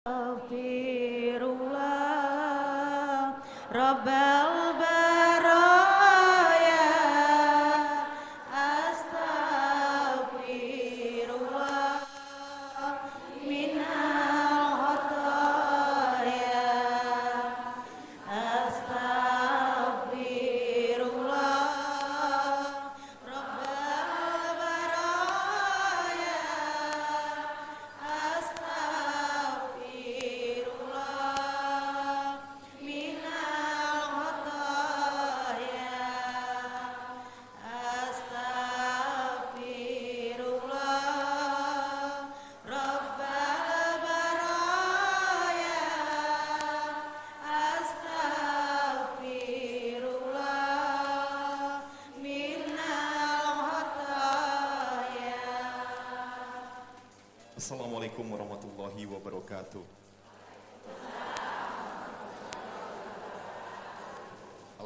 Astaghfirullah Rabbal baraya. Astaghfirullah minal khataya. Astaghfirullah Rabbal baraya. Astaghfirullah minal khataya. Astaghfirullah Rabbal baraya. Astaghfirullah minal khataya. Assalamualaikum warahmatullahi wabarakatuh.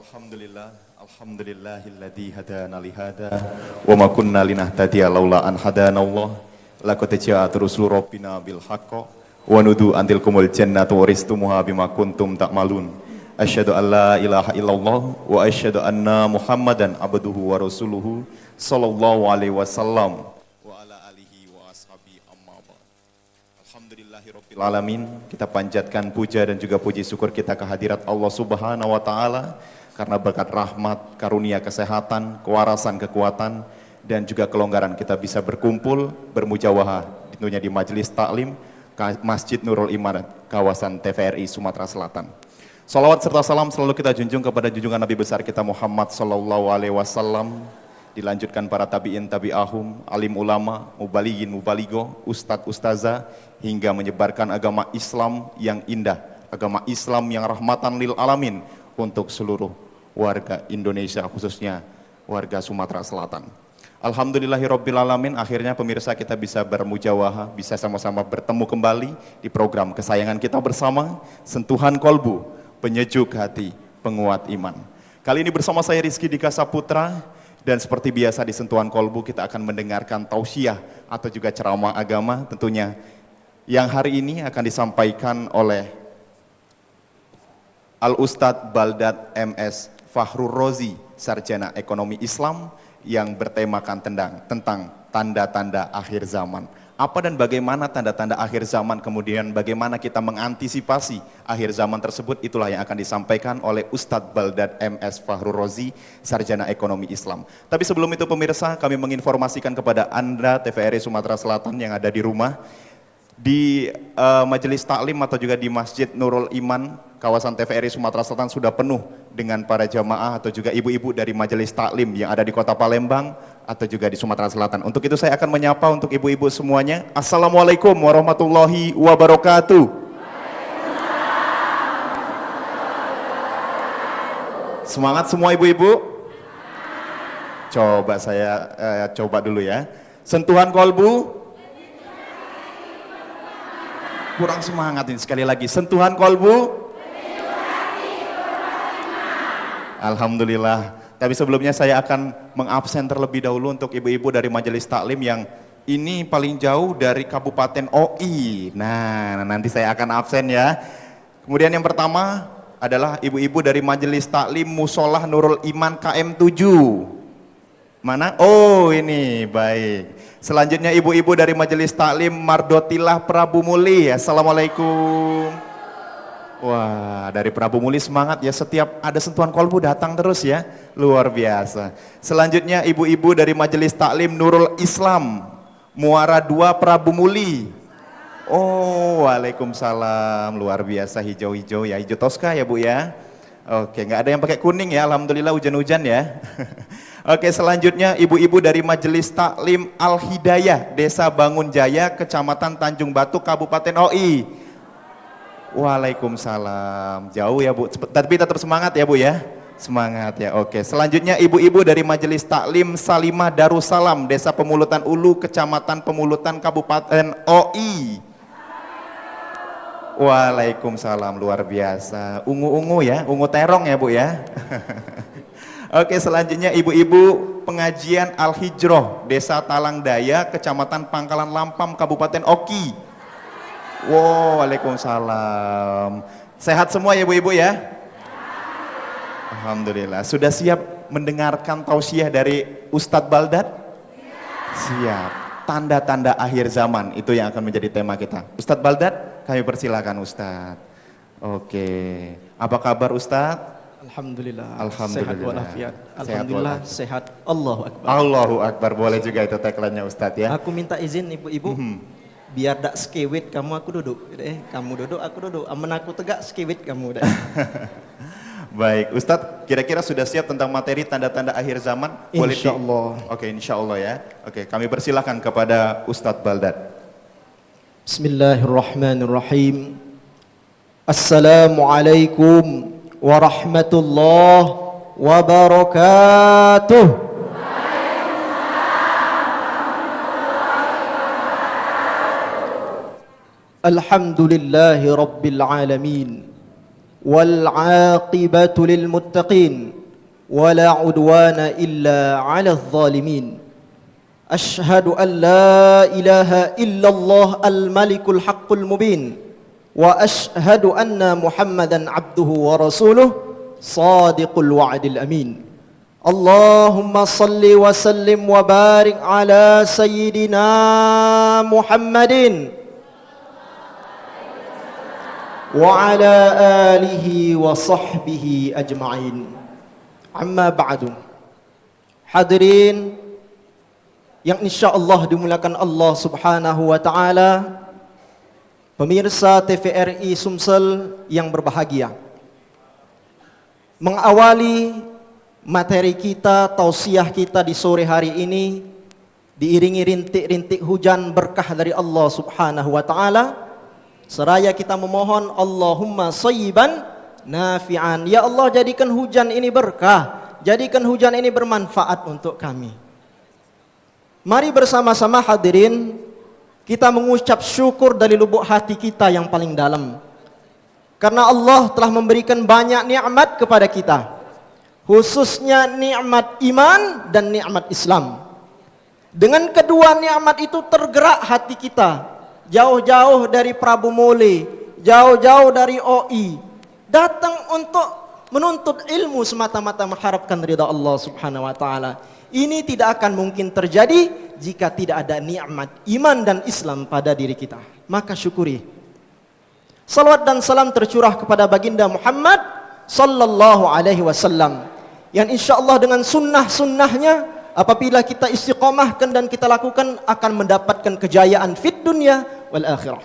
Alhamdulillahilladzi hadana li hada wa ma kunna linahtadiya laula an hadanallah. Laqad ja'at rusulu rabbina bil haqqi wa nudu antil kumul jannatu waristumuha bima kuntum ta'malun. Asyhadu an la ilaha illallah wa asyhadu anna Muhammadan abduhu wa rasuluhu sallallahu alaihi wasallam wa ala alihi wa ashabi amma ba'd. Alhamdulillahirabbil alamin. Kita panjatkan puja dan juga puji syukur kita kehadirat Allah Subhanahu wa taala karena berkat rahmat, karunia kesehatan, kewarasan, kekuatan dan juga kelonggaran kita bisa berkumpul, bermujawahah tentunya di majelis taklim Masjid Nurul Iman, kawasan TVRI Sumatera Selatan. Salawat serta salam selalu kita junjung kepada junjungan Nabi besar kita Muhammad sallallahu alaihi wasallam, dilanjutkan para tabi'in tabi'ahum, alim ulama, mubalighin mubaligo, ustadz ustazah, hingga menyebarkan agama Islam yang indah, agama Islam yang rahmatan lil alamin untuk seluruh warga Indonesia, khususnya warga Sumatera Selatan. Alhamdulillahirabbil alamin, akhirnya pemirsa kita bisa bermujawahah, bisa sama-sama bertemu kembali di program kesayangan kita bersama, Sentuhan Kolbu, Penyejuk Hati, Penguat Iman. Kali ini bersama saya Rizky Dika Saputra, dan seperti biasa di Sentuhan Kolbu kita akan mendengarkan tausiah atau juga ceramah agama tentunya yang hari ini akan disampaikan oleh Al-Ustadz Baldat MS Fakhrur Rozi, Sarjana Ekonomi Islam, yang bertemakan tentang tanda-tanda akhir zaman. Apa dan bagaimana tanda-tanda akhir zaman, kemudian bagaimana kita mengantisipasi akhir zaman tersebut, itulah yang akan disampaikan oleh Ustadz Baldat MS Fakhrur Rozi, Sarjana Ekonomi Islam. Tapi sebelum itu pemirsa, kami menginformasikan kepada Anda TVRI Sumatera Selatan yang ada di rumah, di majelis taklim atau juga di Masjid Nurul Iman kawasan TVRI Sumatera Selatan sudah penuh dengan para jamaah atau juga ibu-ibu dari majelis taklim yang ada di Kota Palembang atau juga di Sumatera Selatan. Untuk itu saya akan menyapa untuk ibu-ibu semuanya. Assalamualaikum warahmatullahi wabarakatuh. Semangat semua ibu-ibu. Coba saya coba dulu ya. Sentuhan kolbu. Kurang semangat ini, sekali lagi. Sentuhan kolbu. Alhamdulillah. Tapi sebelumnya saya akan mengabsen terlebih dahulu untuk ibu-ibu dari majelis taklim yang ini paling jauh dari Kabupaten OI. Nah, nanti saya akan absen ya. Kemudian yang pertama adalah ibu-ibu dari majelis taklim Musolah Nurul Iman KM7. Mana? Oh, ini baik. Selanjutnya ibu-ibu dari majelis taklim Mardotilah Prabu Muli. Assalamualaikum. Wah, dari Prabu Muli semangat ya, setiap ada sentuhan kolbu datang terus ya, luar biasa. Selanjutnya ibu-ibu dari majelis taklim Nurul Islam Muara 2 Prabu Muli. Oh, waalaikumsalam, luar biasa, hijau-hijau ya, hijau toska ya Bu ya. Oke, nggak ada yang pakai kuning ya, alhamdulillah hujan-hujan ya. Oke, selanjutnya ibu-ibu dari Majelis Taklim Al-Hidayah, Desa Bangun Jaya, Kecamatan Tanjung Batu, Kabupaten OI. Waalaikumsalam. Jauh ya Bu, tapi tetap semangat ya Bu ya. Semangat ya, oke. Selanjutnya ibu-ibu dari Majelis Taklim Salimah Darussalam, Desa Pemulutan Ulu, Kecamatan Pemulutan, Kabupaten OI. Waalaikumsalam, luar biasa. Ungu-ungu ya, ungu terong ya Bu ya. Oke, selanjutnya ibu-ibu pengajian Al-Hijroh, Desa Talang Daya, Kecamatan Pangkalan Lampam, Kabupaten Oki. Wow, waalaikumsalam. Sehat semua ya ibu-ibu ya? Alhamdulillah. Sudah siap mendengarkan tausiah dari Ustadz Baldat? Siap. Tanda-tanda akhir zaman itu yang akan menjadi tema kita. Ustadz Baldat, kami persilakan Ustadz. Oke. Apa kabar Ustadz? Alhamdulillah. Alhamdulillah. Sehat walafiat. Sehat Alhamdulillah walafiat. sehat. Allahu Akbar. Allahu Akbar. Boleh juga itu tagline-nya Ustadz ya. Aku minta izin ibu-ibu. Biar dak skewit kamu aku duduk. Kamu duduk aku duduk. Aman aku tegak skewit kamu dah. Baik, Ustadz, kira-kira sudah siap tentang materi tanda-tanda akhir zaman? Insya Allah. Oke, insya Allah ya. Oke, kami persilahkan kepada Ustadz Baldat. Bismillahirrahmanirrahim. Assalamualaikum warahmatullahi wabarakatuh. Alhamdulillahi rabbil alamin. والعاقبة للمتقين ولا عدوان إلا على الظالمين أشهد أن لا إله إلا الله الملك الحق المبين وأشهد أن محمدا عبده ورسوله صادق الوعد الأمين اللهم صل وسلم وبارك على سيدنا محمد وعلى آله وصحبه أجمعين أما بعد. Hadirin yang insyaallah dimuliakan Allah Subhanahu wa taala, pemirsa TVRI Sumsel yang berbahagia. Mengawali materi kita, tausiah kita di sore hari ini diiringi rintik-rintik hujan berkah dari Allah Subhanahu wa taala. Seraya kita memohon Allahumma sayyiban nafi'an. Ya Allah, jadikan hujan ini berkah, jadikan hujan ini bermanfaat untuk kami. Mari bersama-sama hadirin kita mengucap syukur dari lubuk hati kita yang paling dalam. Karena Allah telah memberikan banyak nikmat kepada kita, khususnya nikmat iman dan nikmat Islam. Dengan kedua nikmat itu tergerak hati kita. Jauh-jauh dari Prabu Mole, jauh-jauh dari OI, datang untuk menuntut ilmu semata-mata mengharapkan ridha Allah Subhanahu wa taala. Ini tidak akan mungkin terjadi jika tidak ada nikmat iman dan Islam pada diri kita. Maka syukuri. Salawat dan salam tercurah kepada baginda Muhammad sallallahu alaihi wasallam yang insyaallah dengan sunnah-sunnahnya apabila kita istiqomahkan dan kita lakukan akan mendapatkan kejayaan fid dunya wal akhirah.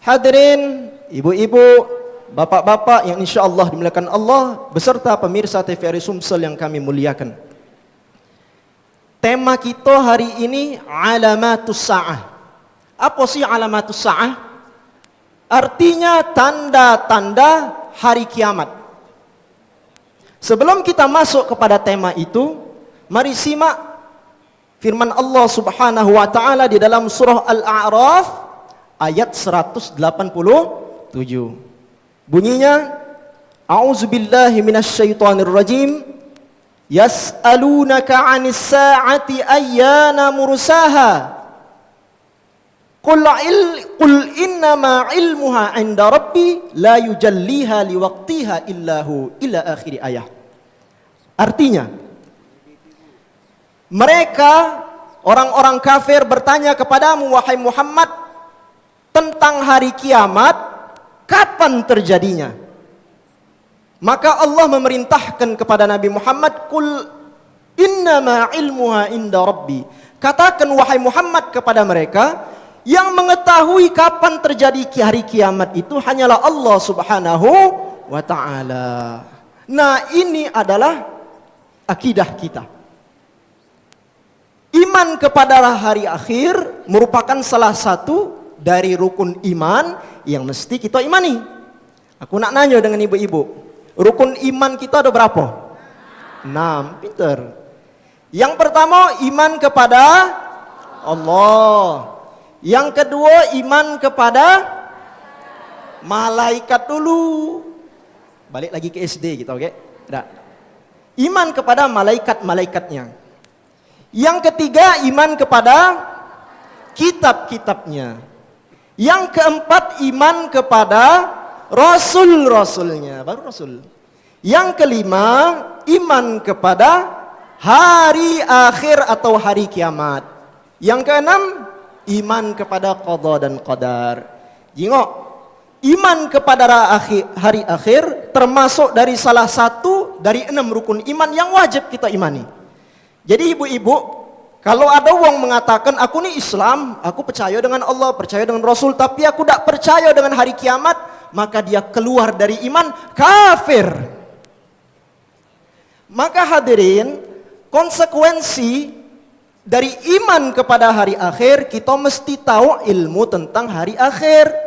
Hadirin, ibu-ibu, bapak-bapak yang insyaallah dimuliakan Allah beserta pemirsa TVRI Sumsel yang kami muliakan. Tema kita hari ini alamatus sa'ah. Apa sih alamatus sa'ah? Artinya tanda-tanda hari kiamat. Sebelum kita masuk kepada tema itu, mari simak firman Allah Subhanahu wa taala di dalam surah Al-A'raf ayat 187. Bunyinya, A'udzubillahi minasyaitonir rajim. Yas'alunaka 'anis sa'ati ayyana mursaha. Qul innama 'ilmuha 'inda rabbi la yujalliha liwaqtiha illahu ila akhir ayat. Artinya, mereka orang-orang kafir bertanya kepadamu wahai Muhammad tentang hari kiamat, kapan terjadinya? Maka Allah memerintahkan kepada Nabi Muhammad, Qul innama ilmuha inda rabbi. Katakan wahai Muhammad kepada mereka, yang mengetahui kapan terjadi hari kiamat itu hanyalah Allah Subhanahu wa ta'ala. Nah, ini adalah akidah kita. Iman kepada hari akhir merupakan salah satu dari rukun iman yang mesti kita imani. Aku nak nanya dengan ibu-ibu, rukun iman kita ada berapa? 6, pinter. Yang pertama iman kepada Allah. Yang kedua iman kepada malaikat dulu. Balik lagi ke SD kita, oke? Tidak. Iman kepada malaikat-malaikatnya. Yang ketiga iman kepada kitab-kitabnya. Yang keempat, iman kepada Rasul-Rasulnya. Baru Rasul. Yang kelima, iman kepada hari akhir atau hari kiamat. Yang keenam, iman kepada qada dan qadar. Jingok, iman kepada hari akhir termasuk dari salah satu dari 6 rukun iman yang wajib kita imani. Jadi ibu-ibu, kalau ada orang mengatakan, aku ni Islam, aku percaya dengan Allah, percaya dengan Rasul, tapi aku tak percaya dengan hari kiamat, maka dia keluar dari iman, kafir. Maka hadirin, konsekuensi dari iman kepada hari akhir, kita mesti tahu ilmu tentang hari akhir.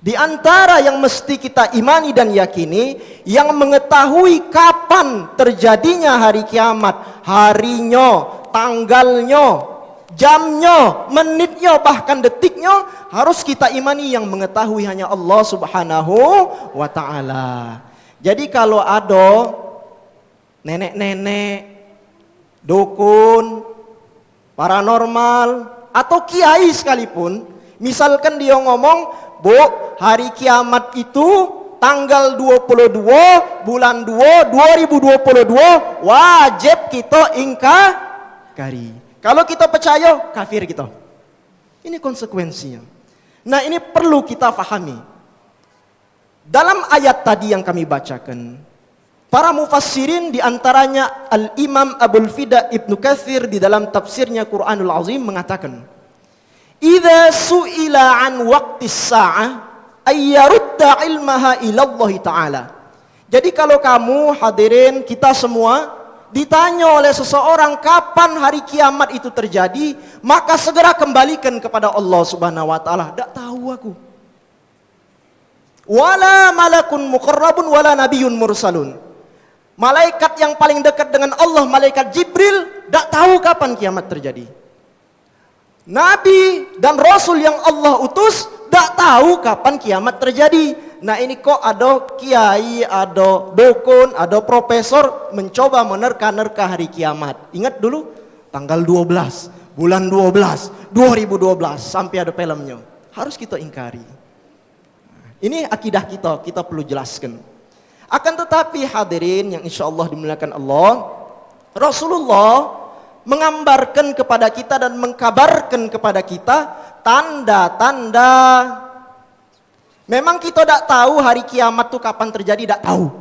Di antara yang mesti kita imani dan yakini, yang mengetahui kapan terjadinya hari kiamat, harinya, tanggalnya, jamnya, menitnya, bahkan detiknya, harus kita imani yang mengetahui hanya Allah Subhanahu wa ta'ala. Jadi kalau ada nenek-nenek, dukun, paranormal, atau kiai sekalipun, misalkan dia ngomong, Bu, hari kiamat itu tanggal 22 bulan 2 2022 wajib kita ingkari. Kalau kita percaya, kafir kita. Ini konsekuensinya. Nah, ini perlu kita fahami. Dalam ayat tadi yang kami bacakan, para mufassirin diantaranya Al-Imam Abul Fida Ibnu Katsir di dalam tafsirnya Quranul Azim mengatakan, "Idza su'ila an waqtis sa'ah ayyarudda ilmaha ila Allah Ta'ala." Jadi kalau kamu hadirin, kita semua ditanya oleh seseorang kapan hari kiamat itu terjadi, maka segera kembalikan kepada Allah Subhanahu wa taala. Tak tahu aku. Wala malakun muqarrabun wala nabiyyun mursalun. Malaikat yang paling dekat dengan Allah, malaikat Jibril, tak tahu kapan kiamat terjadi. Nabi dan Rasul yang Allah utus tak tahu kapan kiamat terjadi. Nah, ini kok ada kiai, ada dukun, ada profesor mencoba menerka-nerka hari kiamat. Ingat dulu tanggal 12 bulan 12 2012 sampai ada filmnya. Harus kita ingkari. Ini akidah kita perlu jelaskan. Akan tetapi hadirin yang insyaallah dimuliakan Allah, Rasulullah mengambarkan kepada kita dan mengkabarkan kepada kita tanda-tanda. Memang kita tidak tahu hari kiamat itu kapan terjadi, tidak tahu.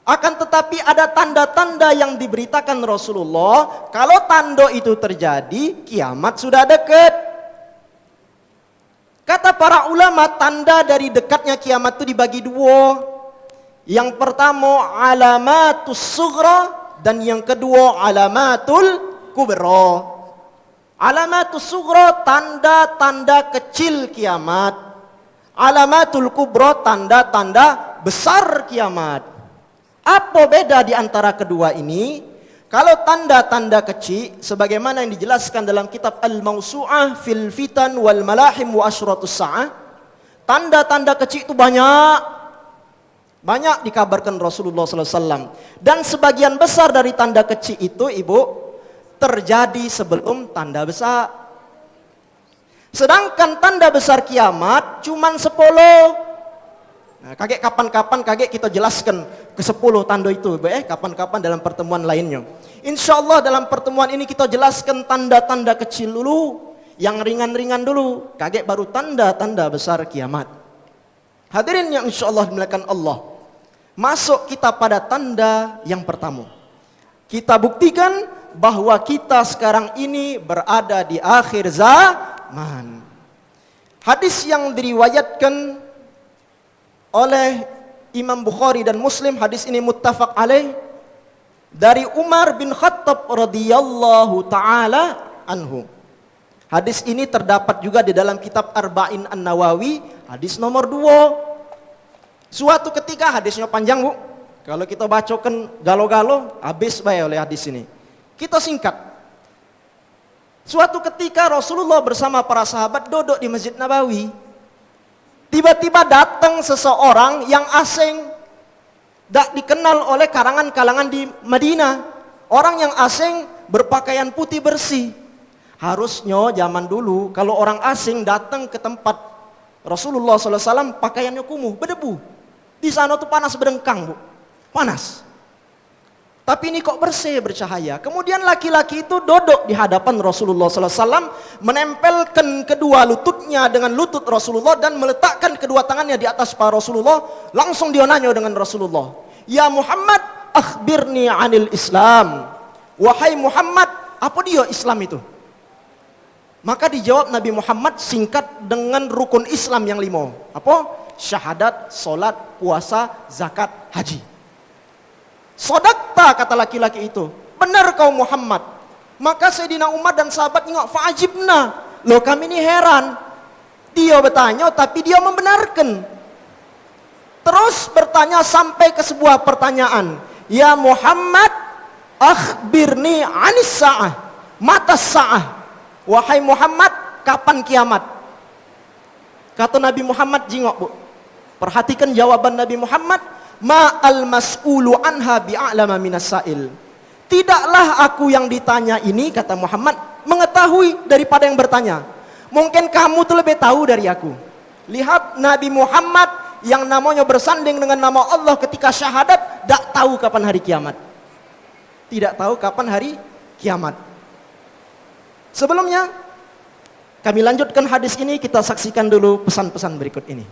Akan tetapi ada tanda-tanda yang diberitakan Rasulullah. Kalau tanda itu terjadi, kiamat sudah dekat. Kata para ulama, tanda dari dekatnya kiamat itu dibagi dua. Yang pertama alamatus sughra, dan yang kedua alamatul kubra. Alamatus sughra, tanda-tanda kecil kiamat. Alamatul kubra, tanda-tanda besar kiamat. Apa beda di antara kedua ini? Kalau tanda-tanda kecil, sebagaimana yang dijelaskan dalam kitab Al-Mawsu'ah fil Fitan wal Malahim wa Asyratus Sa'ah, tanda-tanda kecil itu banyak dikabarkan Rasulullah SAW. Dan sebagian besar dari tanda kecil itu, ibu, terjadi sebelum tanda besar. Sedangkan tanda besar kiamat cuman 10. Nah, kapan-kapan kita jelaskan ke 10 tanda itu, kapan-kapan dalam pertemuan lainnya. Insyaallah dalam pertemuan ini kita jelaskan tanda-tanda kecil dulu, yang ringan-ringan dulu, baru tanda-tanda besar kiamat. Hadirin yang insyaallah dimuliakan Allah, masuk kita pada tanda yang pertama. Kita buktikan bahwa kita sekarang ini berada di akhir zaman. Hadis yang diriwayatkan oleh Imam Bukhari dan Muslim, hadis ini muttafaq alaih, dari Umar bin Khattab radhiyallahu taala anhu. Hadis ini terdapat juga di dalam kitab Arba'in An-Nawawi, hadis nomor 2. Suatu ketika, hadisnya panjang bu, kalau kita bacakan galo-galo habis oleh hadis ini. Kita singkat. Suatu ketika Rasulullah bersama para sahabat duduk di Masjid Nabawi. Tiba-tiba datang seseorang yang asing, tak dikenal oleh kalangan di Madinah. Orang yang asing berpakaian putih bersih. Harusnya zaman dulu kalau orang asing datang ke tempat Rasulullah SAW pakaiannya kumuh, berdebu. Di sana tuh panas berdengkang, Bu. Panas. Tapi ini kok bersih, bercahaya. Kemudian laki-laki itu duduk di hadapan Rasulullah SAW, menempelkan kedua lututnya dengan lutut Rasulullah dan meletakkan kedua tangannya di atas paha Rasulullah. Langsung dia nanya dengan Rasulullah, "Ya Muhammad, akhbirni anil Islam." Wahai Muhammad, apa dia Islam itu? Maka dijawab Nabi Muhammad singkat dengan rukun Islam yang 5. Apa? Syahadat, solat, puasa, zakat, haji. Sodakta, kata laki-laki itu. Benar kau Muhammad. Maka Sayyidina Umar dan sahabat ingat, fa'ajibna. Loh kami ini heran. Dia bertanya tapi dia membenarkan. Terus bertanya sampai ke sebuah pertanyaan. Ya Muhammad, akhbirni anis sa'ah. Mata sa'ah. Wahai Muhammad, kapan kiamat? Kata Nabi Muhammad, jingok Bu. Perhatikan jawaban Nabi Muhammad. Ma'al mas'ulu anha bi'a'lama minas sa'il. Tidaklah aku yang ditanya ini, kata Muhammad, mengetahui daripada yang bertanya. Mungkin kamu tuh lebih tahu dari aku. Lihat Nabi Muhammad yang namanya bersanding dengan nama Allah ketika syahadat, tidak tahu kapan hari kiamat. Tidak tahu kapan hari kiamat. Sebelumnya, kami lanjutkan hadis ini, kita saksikan dulu pesan-pesan berikut ini.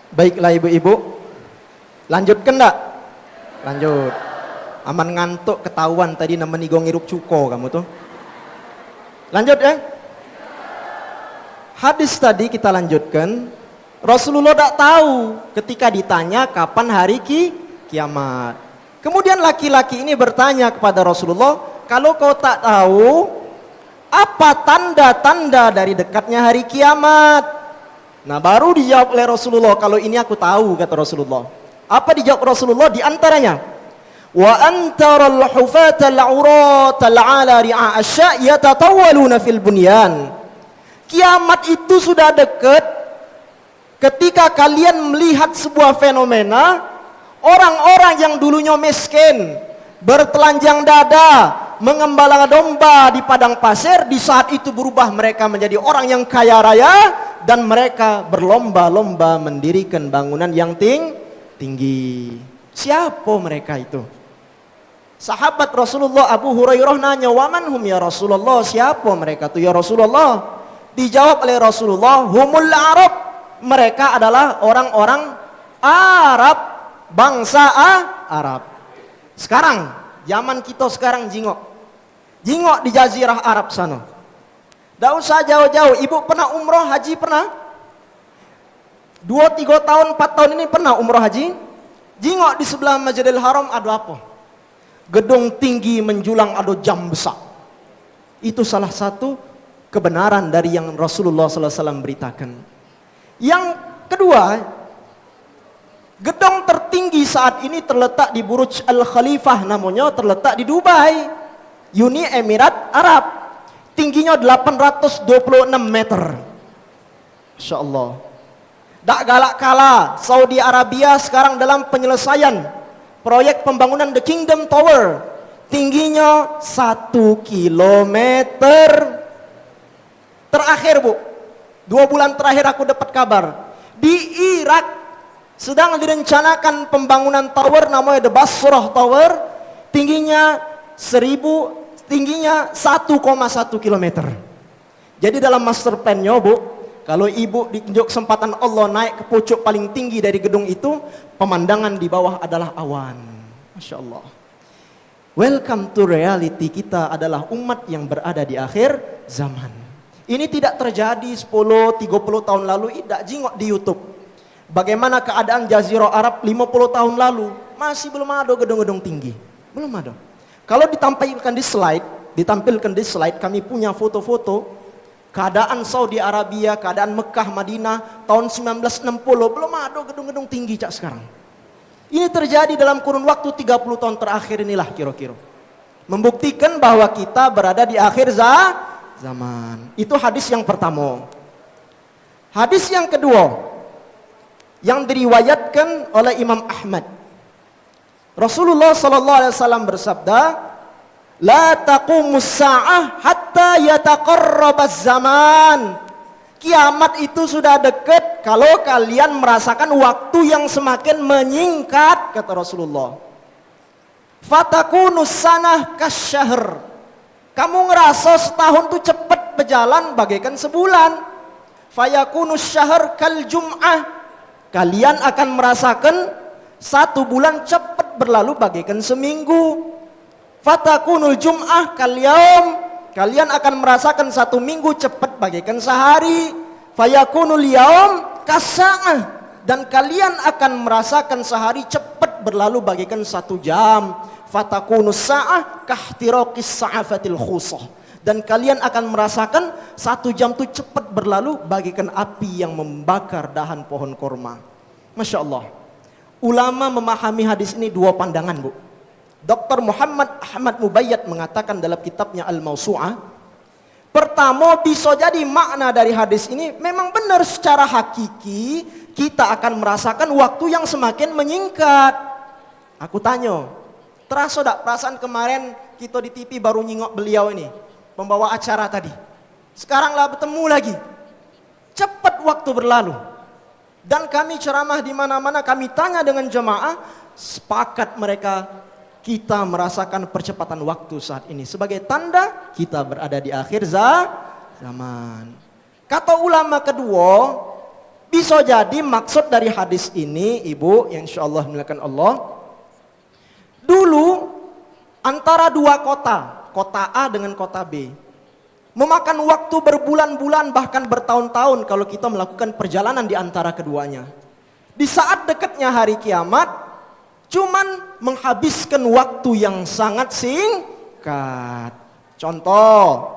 Baiklah ibu-ibu, lanjutkan enggak? Lanjut. Aman ngantuk ketahuan tadi namanya gong ngirup cuko kamu tuh. Lanjut ya. Hadis tadi kita lanjutkan. Rasulullah tidak tahu ketika ditanya kapan hari kiamat. Kemudian laki-laki ini bertanya kepada Rasulullah, kalau kau tak tahu, apa tanda-tanda dari dekatnya hari kiamat? Nah baru dijawab oleh Rasulullah, kalau ini aku tahu, kata Rasulullah. Apa dijawab Rasulullah? Di antaranya, wa antaral hufatal auratal ala ri'a asya' yatatawwaluna fil bunyan. Kiamat itu sudah dekat ketika kalian melihat sebuah fenomena, orang-orang yang dulunya miskin, bertelanjang dada, mengembala domba di padang pasir, di saat itu berubah mereka menjadi orang yang kaya raya, dan mereka berlomba-lomba mendirikan bangunan yang tinggi. Siapa mereka itu? Sahabat Rasulullah Abu Hurairah nanya, "Wa man hum ya Rasulullah?" Siapa mereka itu ya Rasulullah? Dijawab oleh Rasulullah, "Humul Arab." Mereka adalah orang-orang Arab, bangsa Arab. Sekarang, zaman kita sekarang jingok di Jazirah Arab sana. Tidak usah jauh-jauh. Ibu pernah umroh haji pernah? 2, 3 tahun, 4 tahun ini pernah umroh haji? Jingok di sebelah Masjidil Haram ada apa? Gedung tinggi menjulang, ada jam besar. Itu salah satu kebenaran dari yang Rasulullah SAW beritakan. Yang kedua, gedung tertinggi saat ini terletak di Burj Al Khalifah, namanya terletak di Dubai, Uni Emirat Arab. Tingginya 826 meter. Masya Allah. Tak galak kalah, Saudi Arabia sekarang dalam penyelesaian proyek pembangunan The Kingdom Tower. Tingginya 1 kilometer. Terakhir Bu, 2 bulan terakhir aku dapat kabar, di Irak sedang direncanakan pembangunan tower namanya The Basrah Tower. Tingginya 1,1 kilometer. Jadi dalam master plan-nya Bu, kalau ibu ditunjuk kesempatan Allah naik ke pucuk paling tinggi dari gedung itu, pemandangan di bawah adalah awan. Masya Allah. Welcome to reality. Kita adalah umat yang berada di akhir zaman. Ini tidak terjadi 10-30 tahun lalu, tidak jingok di YouTube. Bagaimana keadaan Jazirah Arab 50 tahun lalu, masih belum ada gedung-gedung tinggi. Belum ada. Kalau ditampilkan di slide, kami punya foto-foto keadaan Saudi Arabia, keadaan Mekah, Madinah tahun 1960, belum ada gedung-gedung tinggi cak sekarang. Ini terjadi dalam kurun waktu 30 tahun terakhir inilah kira-kira. Membuktikan bahwa kita berada di akhir zaman. Itu hadis yang pertama. Hadis yang kedua yang diriwayatkan oleh Imam Ahmad Rasulullah sallallahu alaihi wasallam bersabda, "La taqumus sa'ah hatta yataqarrabaz zaman." Kiamat itu sudah dekat kalau kalian merasakan waktu yang semakin menyingkat, kata Rasulullah. Fatakunus sanah kasyahr. Kamu ngerasa setahun tuh cepat berjalan bagaikan sebulan. Fayakunus syahr kal jum'ah. Kalian akan merasakan satu bulan cepat berlalu bagaikan seminggu. Fatakunul jum'ah kal yaum. Kalian akan merasakan satu minggu cepat bagaikan sehari. Fayakunul yaum kasa'ah. Dan kalian akan merasakan sehari cepat berlalu bagaikan satu jam. Fatakunus sa'ah kahtiraqis sa'afatil khusah. Dan kalian akan merasakan satu jam itu cepat berlalu bagaikan api yang membakar dahan pohon korma. Masya Allah. Ulama memahami hadis ini dua pandangan, Bu. Dr. Muhammad Ahmad Mubayyad mengatakan dalam kitabnya Al-Mawsu'ah, pertama bisa jadi makna dari hadis ini memang benar secara hakiki kita akan merasakan waktu yang semakin menyingkat. Aku tanya, terasa tak perasaan kemarin kita di TV baru nyingok beliau ini, pembawa acara tadi. Sekarang lah bertemu lagi. Cepat waktu berlalu. Dan kami ceramah di mana-mana, kami tanya dengan jemaah, sepakat mereka kita merasakan percepatan waktu saat ini sebagai tanda kita berada di akhir zaman. Kata ulama kedua, bisa jadi maksud dari hadis ini, Ibu, yang insyaallah dimuliakan Allah, dulu antara dua kota, kota A dengan kota B, memakan waktu berbulan-bulan bahkan bertahun-tahun kalau kita melakukan perjalanan di antara keduanya. Di saat dekatnya hari kiamat, cuman menghabiskan waktu yang sangat singkat. Contoh,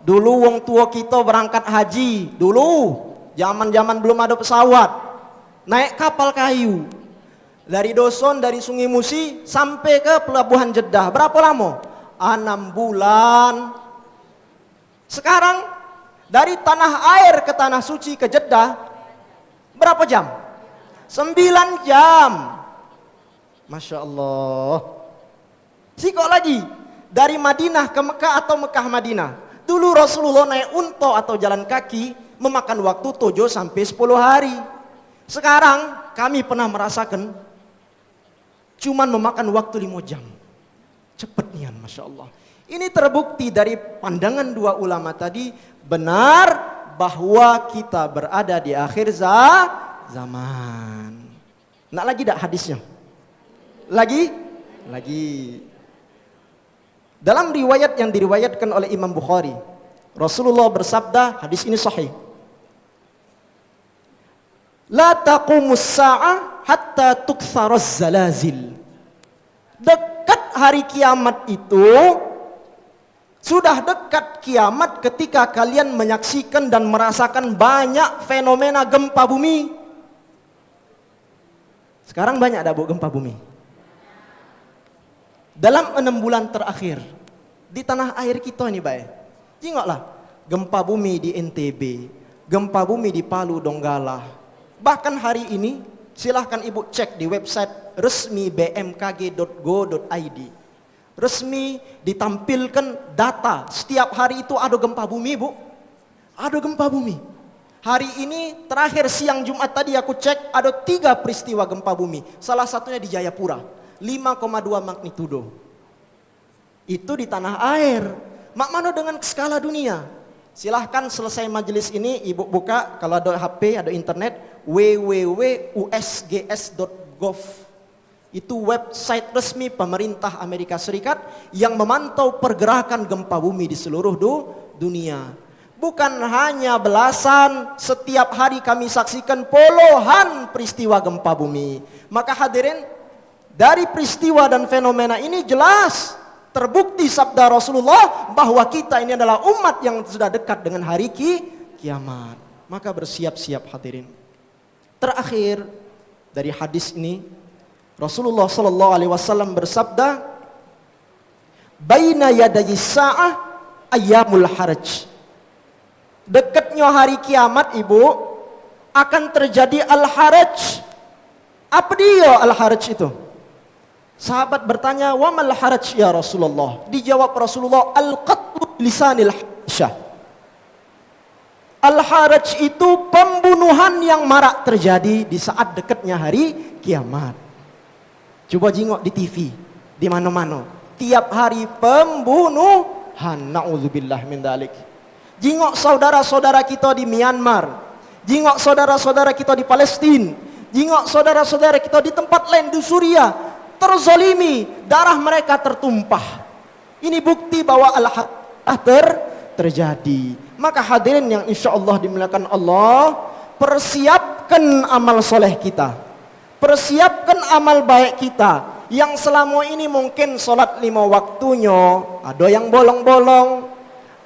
dulu wong tua kita berangkat haji, dulu zaman-zaman belum ada pesawat, naik kapal kayu dari Doson, dari Sungai Musi sampai ke pelabuhan Jeddah. Berapa lama? 6 bulan. Sekarang dari tanah air ke tanah suci ke Jeddah berapa jam? 9 jam. Masya Allah. Sikok lagi dari Madinah ke Mekah atau Mekah Madinah. Dulu Rasulullah naik unta atau jalan kaki memakan waktu 7 sampai 10 hari. Sekarang kami pernah merasakan cuman memakan waktu 5 jam. Cepat nian, Masya Allah. Ini terbukti dari pandangan dua ulama tadi, benar bahwa kita berada di akhir zaman. Nak lagi tak hadisnya? Lagi? Dalam riwayat yang diriwayatkan oleh Imam Bukhari, Rasulullah bersabda, hadis ini sahih. La taqumus sa'ah hatta tuktharaz zalazil. Dekat hari kiamat itu, sudah dekat kiamat ketika kalian menyaksikan dan merasakan banyak fenomena gempa bumi. Sekarang banyak ada, Bu, gempa bumi. Dalam 6 bulan terakhir di tanah air kita ini, baik. Tengoklah, gempa bumi di NTB, gempa bumi di Palu Donggala. Bahkan hari ini silahkan Ibu cek di website resmi bmkg.go.id. Resmi ditampilkan data setiap hari itu ada gempa bumi, Bu. Ada gempa bumi. Hari ini terakhir siang Jumat tadi aku cek ada 3 peristiwa gempa bumi. Salah satunya di Jayapura. 5,2 magnitudo. Itu di tanah air. Mak mana dengan skala dunia? Silahkan selesai majelis ini Ibu buka, kalau ada HP, ada internet, www.usgs.gov. Itu website resmi pemerintah Amerika Serikat yang memantau pergerakan gempa bumi di seluruh dunia. Bukan hanya belasan, setiap hari kami saksikan puluhan peristiwa gempa bumi. Maka hadirin, dari peristiwa dan fenomena ini jelas terbukti sabda Rasulullah bahwa kita ini adalah umat yang sudah dekat dengan hari kiamat. Maka bersiap-siap hadirin. Terakhir dari hadis ini, Rasulullah sallallahu alaihi wasallam bersabda, "Baina yadayi sa'ah ayyamul haraj." Dekatnya hari kiamat, Ibu, akan terjadi al-haraj. Apa dia al-haraj itu? Sahabat bertanya, "Wa mal haraj ya Rasulullah?" Dijawab Rasulullah, "Al-qatlu lisanil hasyah." Al-haraj itu pembunuhan yang marak terjadi di saat dekatnya hari kiamat. Coba jengok di TV, di mana-mana. Tiap hari pembunuhan, na'udzubillah min dalik. Jengok saudara-saudara kita di Myanmar, jengok saudara-saudara kita di Palestina, jengok saudara-saudara kita di tempat lain di Suriah, terzolimi, darah mereka tertumpah. Ini bukti bahwa terjadi. Maka hadirin yang insya Allah dimuliakan Allah, persiapkan amal soleh kita, persiapkan amal baik kita. Yang selama ini mungkin solat 5 waktunya ada yang bolong-bolong,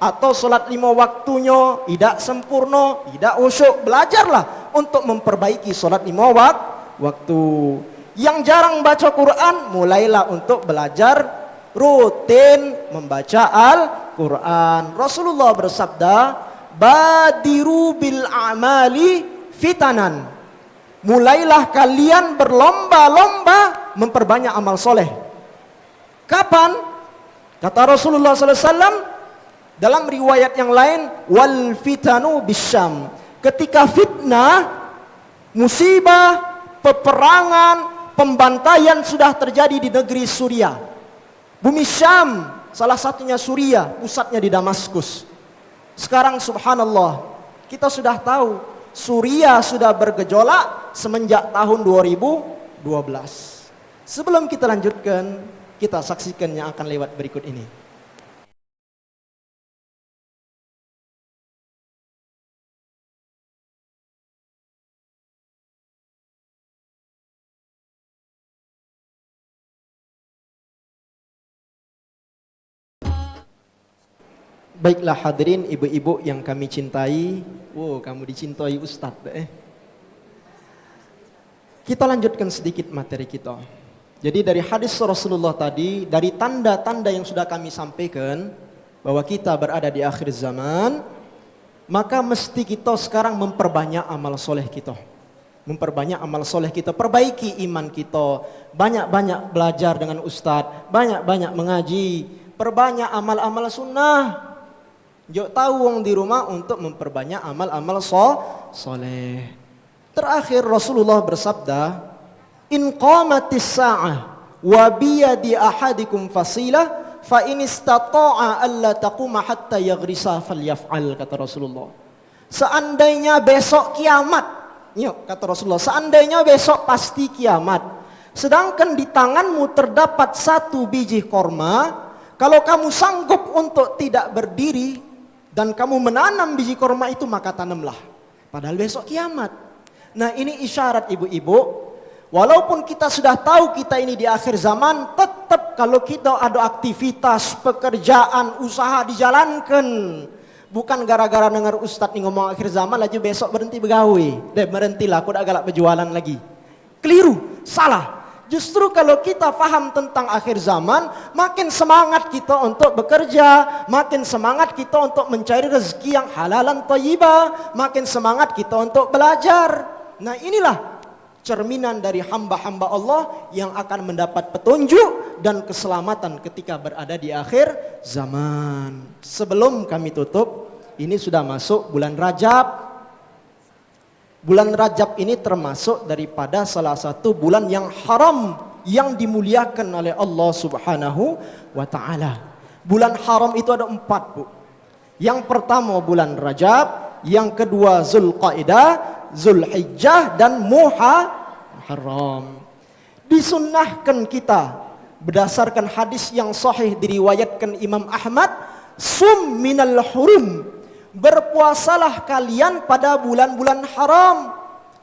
atau solat 5 waktunya tidak sempurna, tidak khusyuk. Belajarlah untuk memperbaiki solat 5 waktu. Yang jarang baca Quran, mulailah untuk belajar rutin membaca Al-Quran. Rasulullah bersabda, "Badiru bil a'mali fitanan." Mulailah kalian berlomba-lomba memperbanyak amal soleh. Kapan? Kata Rasulullah SAW dalam riwayat yang lain, "Wal fitanu bisyam." Ketika fitnah, musibah, peperangan, pembantaian sudah terjadi di negeri Suriah. Bumi Syam, salah satunya Suriah, pusatnya di Damaskus. Sekarang subhanallah, kita sudah tahu Suriah sudah bergejolak semenjak tahun 2012. Sebelum kita lanjutkan, kita saksikan yang akan lewat berikut ini. Baiklah hadirin ibu-ibu yang kami cintai. Wow, kamu dicintai Ustaz. Kita lanjutkan sedikit materi kita. Jadi dari hadis Rasulullah tadi, dari tanda-tanda yang sudah kami sampaikan, bahwa kita berada di akhir zaman, maka mesti kita sekarang memperbanyak amal soleh kita. Memperbanyak amal soleh kita, perbaiki iman kita, banyak-banyak belajar dengan Ustaz, banyak-banyak mengaji, perbanyak amal-amal sunnah. Jok tahu wong di rumah untuk memperbanyak amal-amal soleh. Terakhir Rasulullah bersabda, "In qamatis sa'ah wa biyadi ahadikum fasilah fa in istata'a alla taquma hatta yaghrisa falyaf'al," kata Rasulullah. Seandainya besok kiamat, yuk kata Rasulullah, seandainya besok pasti kiamat, sedangkan di tanganmu terdapat 1 biji korma, kalau kamu sanggup untuk tidak berdiri dan kamu menanam biji korma itu, maka tanamlah. Padahal besok kiamat. Nah, ini isyarat ibu-ibu. Walaupun kita sudah tahu kita ini di akhir zaman, tetap kalau kita ada aktivitas, pekerjaan, usaha dijalankan. Bukan gara-gara dengar Ustadz nih ngomong akhir zaman, aja besok berhenti begawe. Berhentilah, aku udah galak berjualan lagi. Keliru, salah. Justru kalau kita paham tentang akhir zaman, makin semangat kita untuk bekerja, makin semangat kita untuk mencari rezeki yang halalan thayyibah, makin semangat kita untuk belajar. Nah, inilah cerminan dari hamba-hamba Allah yang akan mendapat petunjuk dan keselamatan ketika berada di akhir zaman. Sebelum kami tutup, ini sudah masuk bulan Rajab. Bulan Rajab ini termasuk daripada salah satu bulan yang haram, yang dimuliakan oleh Allah Subhanahu wa ta'ala. Bulan haram itu ada 4, Bu. Yang pertama bulan Rajab, yang kedua Zulqaidah, Zulhijjah, dan Muharram. Disunnahkan kita berdasarkan hadis yang sahih diriwayatkan Imam Ahmad, "Sum minal hurum." Berpuasalah kalian pada bulan-bulan haram.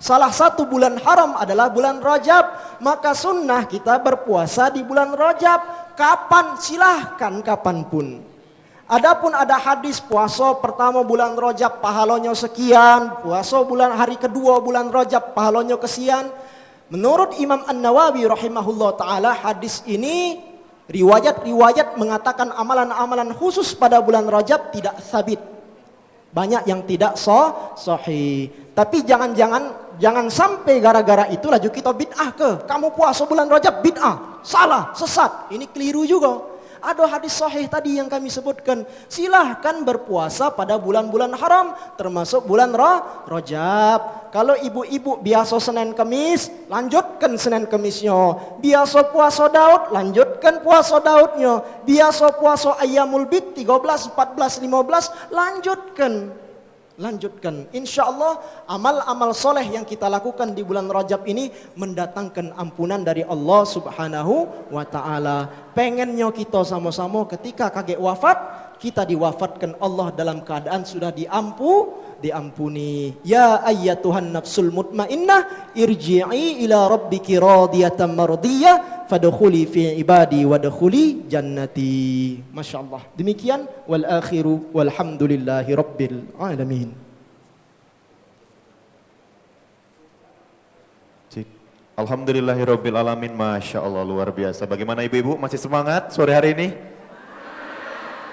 Salah satu bulan haram adalah bulan Rajab. Maka sunnah kita berpuasa di bulan Rajab. Kapan? Silahkan kapanpun. Adapun ada hadis puasa pertama bulan Rajab pahalanya sekian, puasa bulan hari kedua bulan Rajab pahalanya kesian. Menurut Imam An-Nawawi rahimahullah ta'ala, hadis ini riwayat-riwayat mengatakan amalan-amalan khusus pada bulan Rajab tidak sabit. Banyak yang tidak sahih. Tapi jangan-jangan Jangan sampai gara-gara itu laju kita bid'ah ke. Kamu puasa bulan Rajab bid'ah, salah, sesat. Ini keliru juga. Ada hadis sahih tadi yang kami sebutkan. Silahkan berpuasa pada bulan-bulan haram, termasuk bulan Rajab. Kalau ibu-ibu biasa Senin Kamis, lanjutkan Senin Kamisnya. Biasa puasa Daud, lanjutkan puasa Daudnya. Biasa puasa Ayyamul Bid 13, 14, 15, lanjutkan. Insya Allah amal-amal soleh yang kita lakukan di bulan Rajab ini mendatangkan ampunan dari Allah Subhanahu wa ta'ala. Pengennya kita sama-sama ketika kakek wafat, kita diwafatkan Allah dalam keadaan sudah diampuni. Ya ayyatuhan nafsul mutmainnah irji'i ila rabbiki radiyatan mardiyah fadkhuli fi ibadi wadkhuli jannati. Masyaallah. Demikian wal akhiru walhamdulillahi rabbil alamin. Alhamdulillahirabbil alamin. Masya Allah, luar biasa. Bagaimana ibu-ibu, masih semangat sore hari ini?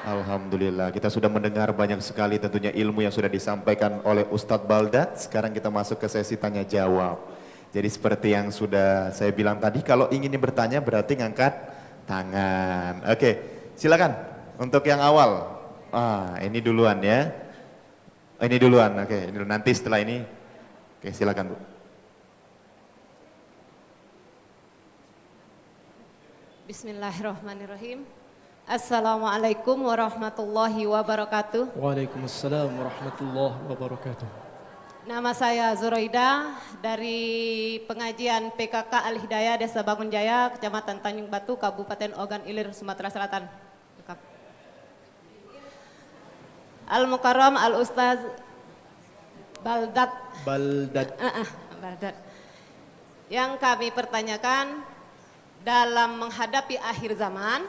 Alhamdulillah, kita sudah mendengar banyak sekali tentunya ilmu yang sudah disampaikan oleh Ustadz Baldat. Sekarang kita masuk ke sesi tanya jawab. Jadi seperti yang sudah saya bilang tadi, kalau ingin bertanya berarti ngangkat tangan. Oke, silakan untuk yang awal. Ini duluan ya. Ini duluan, oke. Nanti setelah ini, oke silakan Bu. Bismillahirrahmanirrahim. Assalamualaikum warahmatullahi wabarakatuh. Waalaikumsalam warahmatullahi wabarakatuh. Nama saya Zuraida dari pengajian PKK Al-Hidayah Desa Bangunjaya, Kecamatan Tanjung Batu, Kabupaten Ogan Ilir, Sumatera Selatan. Al-Mukarram Al-Ustaz Baldat. Baldat. Yang kami pertanyakan, dalam menghadapi akhir zaman,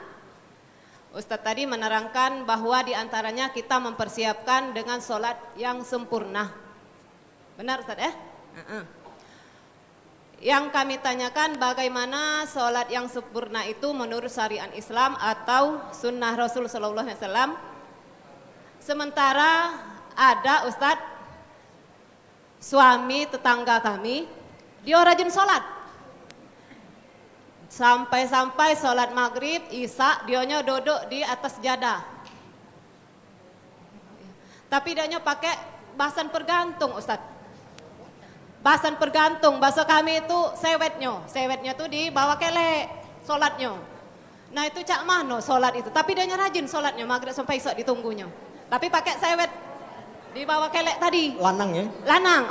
Ustadz tadi menerangkan bahwa diantaranya kita mempersiapkan dengan sholat yang sempurna. Benar Ustadz ya? Yang kami tanyakan, bagaimana sholat yang sempurna itu menurut syariat Islam atau sunnah Rasul Sallallahu Alaihi Wasallam. Sementara ada Ustadz, suami tetangga kami, dia rajin sholat. Sampai-sampai sholat maghrib, isya, dionya duduk di atas jadah. Tapi dianya pakai bahasan pergantung Ustaz. Bahasan pergantung, bahasa kami itu sewetnya. Sewetnya itu di bawah kelek sholatnya. Nah itu cak mano sholat itu. Tapi dianya rajin sholatnya, maghrib sampai isya ditunggunya. Tapi pakai sewet di bawah kelek tadi. Lanang ya? Lanang,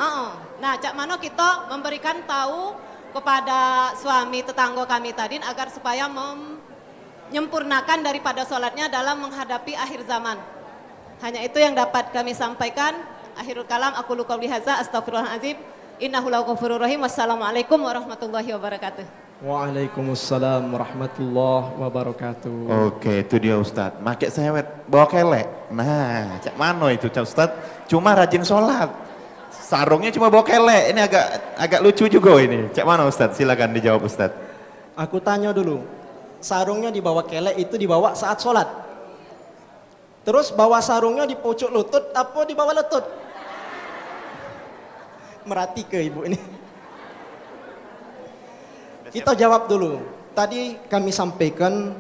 Nah cak mano kita memberikan tahu kepada suami tetangga kami tadi agar supaya menyempurnakan daripada sholatnya dalam menghadapi akhir zaman. Hanya itu yang dapat kami sampaikan. Akhirul kalam, aku qauli hadza, astaghfirullahalazim, innahu laghafurur rahim. Wassalamualaikum warahmatullahi wabarakatuh. Waalaikumsalam warahmatullahi wabarakatuh. Oke, itu dia Ustadz. Make sewet, bawa kelek. Nah, cak mano itu cak Ustadz, cuma rajin sholat. Sarungnya cuma bawa kelek, ini agak lucu juga ini. Cak mana Ustadz? Silakan dijawab Ustadz. Aku tanya dulu, sarungnya dibawa kelek itu dibawa saat sholat. Terus bawa sarungnya di pucuk lutut, apa di bawah lutut? Merhati ke ibu ini. Kita jawab dulu. Tadi kami sampaikan,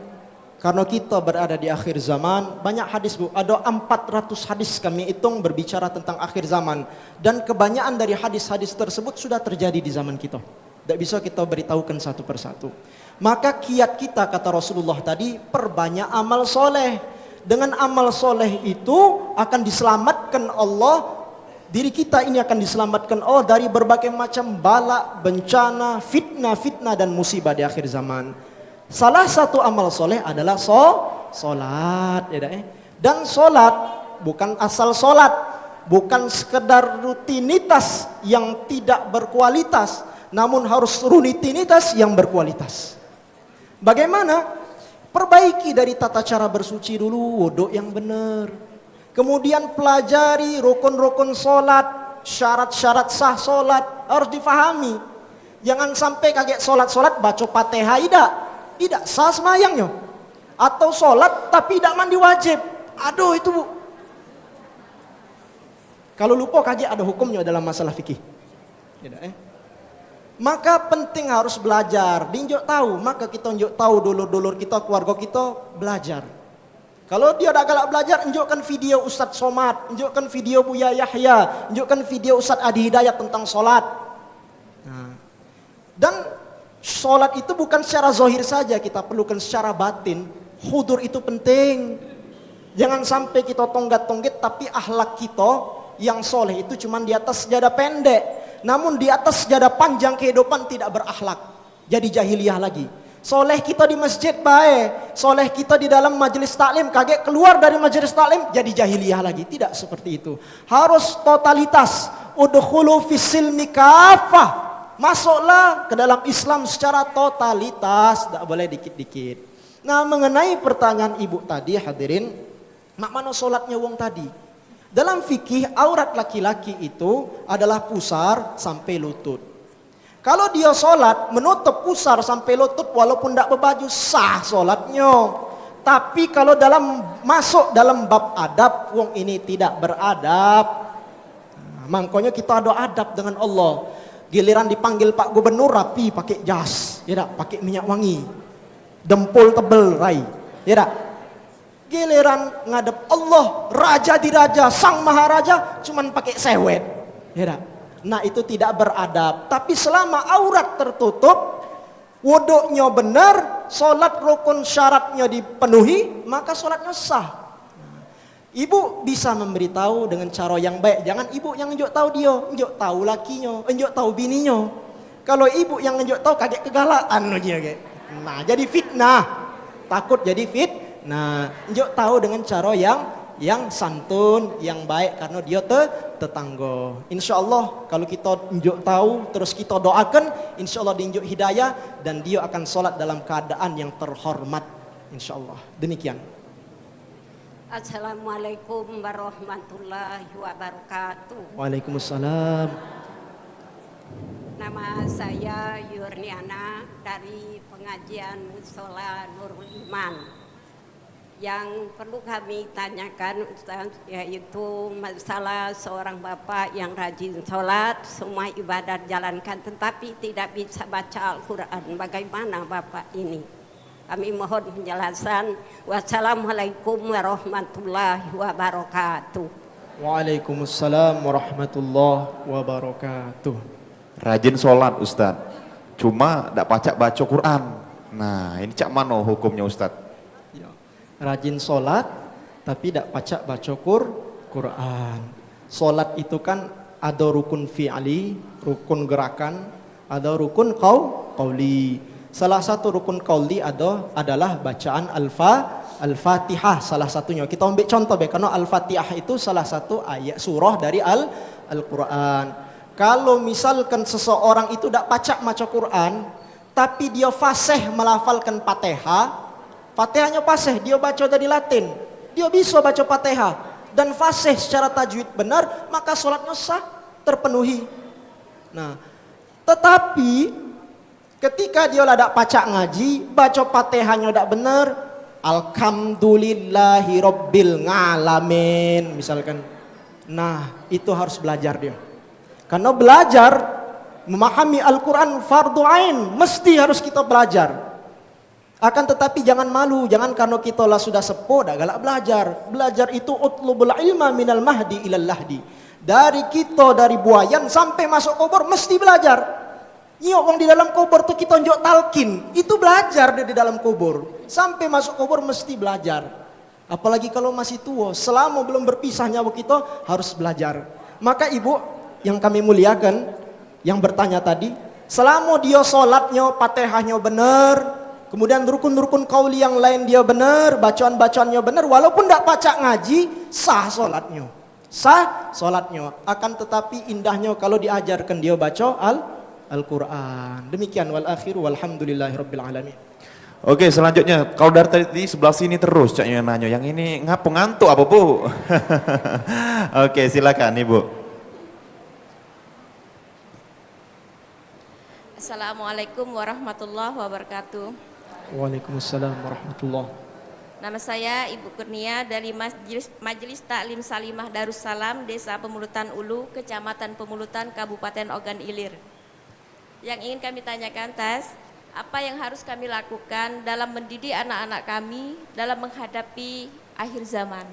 karena kita berada di akhir zaman, banyak hadis Bu, ada 400 hadis kami hitung berbicara tentang akhir zaman. Dan kebanyakan dari hadis-hadis tersebut sudah terjadi di zaman kita. Tidak bisa kita beritahukan satu persatu. Maka kiat kita, kata Rasulullah tadi, perbanyak amal soleh. Dengan amal soleh itu akan diselamatkan Allah. Diri kita ini akan diselamatkan Allah dari berbagai macam bala, bencana, fitnah dan musibah di akhir zaman. Salah satu amal soleh adalah solat, ya dan solat bukan asal solat, bukan sekedar rutinitas yang tidak berkualitas, namun harus rutinitas yang berkualitas. Bagaimana? Perbaiki dari tata cara bersuci dulu, wudhu yang benar. Kemudian pelajari rukun-rukun solat, syarat-syarat sah solat harus difahami. Jangan sampai kaget solat baca Fatihah tidak sah semayangnya. Atau sholat tapi tidak mandi wajib. Aduh itu Bu. Kalau lupa kaji ada hukumnya dalam masalah fikih. Tidak, Maka penting harus belajar, dinjuk tahu, maka kita unjuk tahu dulur-dulur kita, keluarga kita belajar. Kalau dia tak galak belajar, unjukkan video Ustadz Somad, unjukkan video Buya Yahya, unjukkan video Ustadz Adi Hidayat tentang solat. Dan solat itu bukan secara zahir saja, kita perlukan secara batin. Hudur itu penting. Jangan sampai kita tonggak-tonggit, tapi akhlak kita yang soleh itu cuma di atas sejadah pendek. Namun di atas sejadah panjang kehidupan tidak berakhlak. Jadi jahiliyah lagi. Soleh kita di masjid baik. Soleh kita di dalam majelis taklim. Kaget keluar dari majelis taklim jadi jahiliyah lagi. Tidak seperti itu. Harus totalitas. Udkhulu fissilmi kafah. Masuklah ke dalam Islam secara totalitas. Tidak boleh dikit-dikit. Nah, mengenai pertanyaan ibu tadi hadirin. Mak mana solatnya wong tadi? Dalam fikih aurat laki-laki itu adalah pusar sampai lutut. Kalau dia solat menutup pusar sampai lutut walaupun tidak berbaju sah solatnya. Tapi kalau masuk dalam bab adab, wong ini tidak beradab. Makanya kita ada adab dengan Allah. Giliran dipanggil Pak Gubernur rapi pakai jas, ya tak? Pakai minyak wangi, dempul tebel rai, ya tak? Giliran ngadep Allah, raja di raja, sang maharaja, cuman pakai sewet. Ya tak? Nah itu tidak beradab. Tapi selama aurat tertutup, wuduknya benar, solat rukun syaratnya dipenuhi, maka solatnya sah. Ibu bisa memberitahu dengan cara yang baik. Jangan ibu yang nunjuk tahu dia, nunjuk tahu lakinya, nunjuk tahu bininya. Kalau ibu yang nunjuk tahu kaget kegalaan dia kayak. Nah jadi fitnah, takut jadi fitnah. Nah, njuk tahu dengan cara yang santun, yang baik karena dia tetangga. Insya Allah kalau kita njuk tahu terus kita doakan, insya Allah diinjuk hidayah dan dia akan sholat dalam keadaan yang terhormat. Insya Allah. Demikian. Assalamualaikum warahmatullahi wabarakatuh. Waalaikumsalam. Nama saya Yurniana dari pengajian Musola Nurul Iman. Yang perlu kami tanyakan Ustaz, yaitu masalah seorang bapak yang rajin sholat, semua ibadat jalankan tetapi tidak bisa baca Al-Quran. Bagaimana bapak ini? Kami mohon penjelasan. Wassalamualaikum warahmatullahi wabarakatuh. Waalaikumsalam warahmatullahi wabarakatuh. Rajin sholat Ustadz, cuma tidak pacak baca Quran. Nah ini cak mana hukumnya Ustadz? Rajin sholat tapi tidak pacak baca Quran. Sholat itu kan ada rukun fi'li, rukun gerakan, ada rukun qauli. Salah satu rukun qauli adalah bacaan Al-Fatihah salah satunya. Kita ambil contoh karena Al-Fatihah itu salah satu ayat surah dari Al-Quran. Kalau misalkan seseorang itu tidak pacak baca Quran tapi dia fasih melafalkan Fatihah, Fatihahnya fasih, dia baca dari Latin, dia bisa baca Fatihah dan fasih secara tajwid benar, maka sholatnya sah, terpenuhi. Nah, tetapi ketika dia tidak pacak ngaji, baca Fatihahnya tidak benar, alhamdulillahi rabbil ngalamin misalkan. Nah, itu harus belajar dia. Karena belajar memahami Al-Quran fardu ain, mesti harus kita belajar. Akan tetapi jangan malu, jangan karena kita lah sudah sepuh dah galak belajar. Belajar itu utlubul ilma minal mahdi ilal lahdi. Dari kita dari buayan sampai masuk kubur mesti belajar. Nyok wong di dalam kubur tuh kita njok talkin, itu belajar di dalam kubur. Sampai masuk kubur mesti belajar. Apalagi kalau masih tua, selama belum berpisah nyawa kita harus belajar. Maka ibu yang kami muliakan, yang bertanya tadi, selama dia sholatnya, Fatihahnya benar, kemudian rukun-rukun qauli yang lain dia benar, bacaan-bacaannya benar, walaupun tidak pacak ngaji, sah sholatnya. Sah sholatnya. Akan tetapi indahnya kalau diajarkan dia baca Al-Quran. Demikian wal akhiru walhamdulillahi rabbil alamin. Oke, selanjutnya kalau dari tadi sebelah sini terus caknya nanya, yang ini ngapa ngantuk apa Bu? Oke, silakan Ibu. Assalamualaikum warahmatullahi wabarakatuh. Waalaikumsalam warahmatullahi. Nama saya Ibu Kurnia dari Majelis Taklim Salimah Darussalam, Desa Pemulutan Ulu, Kecamatan Pemulutan, Kabupaten Ogan Ilir. Yang ingin kami tanyakan, Tas, apa yang harus kami lakukan dalam mendidik anak-anak kami dalam menghadapi akhir zaman?